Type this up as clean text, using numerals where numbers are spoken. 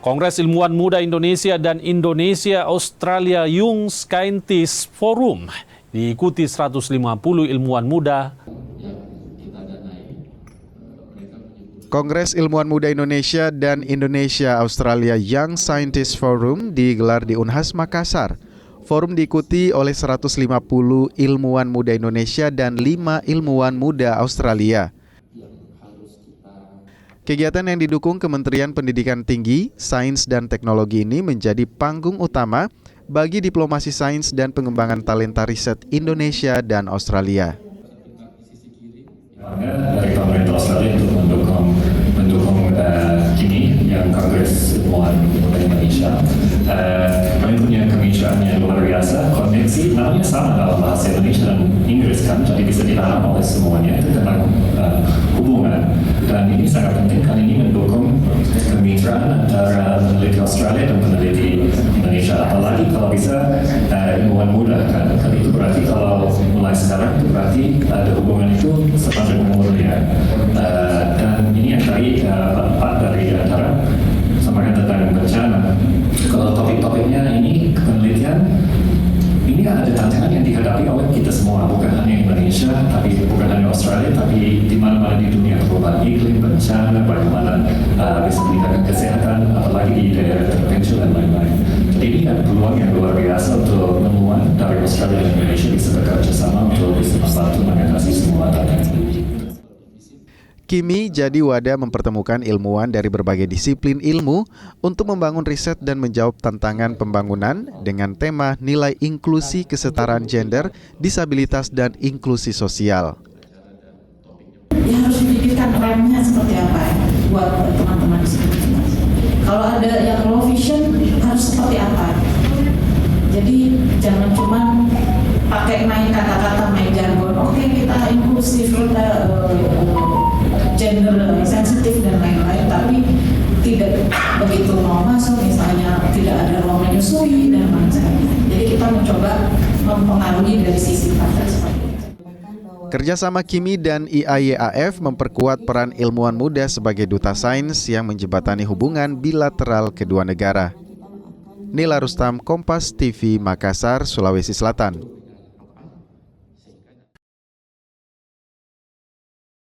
Kongres Ilmuwan Muda Indonesia dan Indonesia Australia Young Scientist Forum diikuti 150 ilmuwan muda. Kongres Ilmuwan Muda Indonesia dan Indonesia Australia Young Scientist Forum digelar di Unhas Makassar. Forum diikuti oleh 150 ilmuwan muda Indonesia dan 5 ilmuwan muda Australia. Kegiatan yang didukung Kementerian Pendidikan Tinggi, Sains dan Teknologi ini menjadi panggung utama bagi diplomasi sains dan pengembangan talenta riset Indonesia dan Australia. Dari pemerintah Australia untuk mendukung KIMI yang Kongres Ilmuwan Muda Indonesia. Kami punya kemitraan yang luar biasa, koneksi namanya sama dalam bahasa Indonesia dan Inggris kan, jadi bisa dipahami oleh semuanya itu tentang hubungan. Dan ini sangat penting karena ini mendukung kemitraan antara peneliti Australia dan peneliti Indonesia. Apalagi kalau bisa ilmuwan muda kan, itu berarti kalau mulai sekarang itu berarti ada hubungan itu sepanjang umurnya. Dan ini yang tadi Pak dari antara sampaikan tentang bencana. Kalau topik-topiknya ini penelitian, ini ada tantangan yang dihadapi oleh kita semua, bukan hanya Indonesia, tapi bukan hanya Australia, tapi di mana-mana di dunia, perubahan iklim, bencana, bagaimana bisa meningkatkan kesehatan, apalagi di daerah terpencil dan lain-lain. Jadi ini ada peluang yang luar biasa untuk ilmuwan dari Australia dan Indonesia bisa bekerja sama untuk bisa membantu mengatasi semua tantangan ini. KIMI jadi wadah mempertemukan ilmuwan dari berbagai disiplin ilmu untuk membangun riset dan menjawab tantangan pembangunan dengan tema nilai inklusi kesetaraan gender, disabilitas, dan inklusi sosial. Ya harus dipikirkan remnya seperti apa ya, buat teman-teman di sini. Kalau ada yang low vision harus seperti apa? Jadi jangan cuma pakai main kata-kata, main jargon. Oke, kita inklusif, kita gender sensitif dan lain-lain, tapi tidak begitu mau masuk, misalnya tidak ada ruang menyusui dan lain-lain. Jadi kita mencoba mempengaruhi dari sisi fakta seperti itu. Kerjasama KIMI dan IAYAF memperkuat peran ilmuwan muda sebagai duta sains yang menjembatani hubungan bilateral kedua negara. Nila Rustam, Kompas TV, Makassar, Sulawesi Selatan.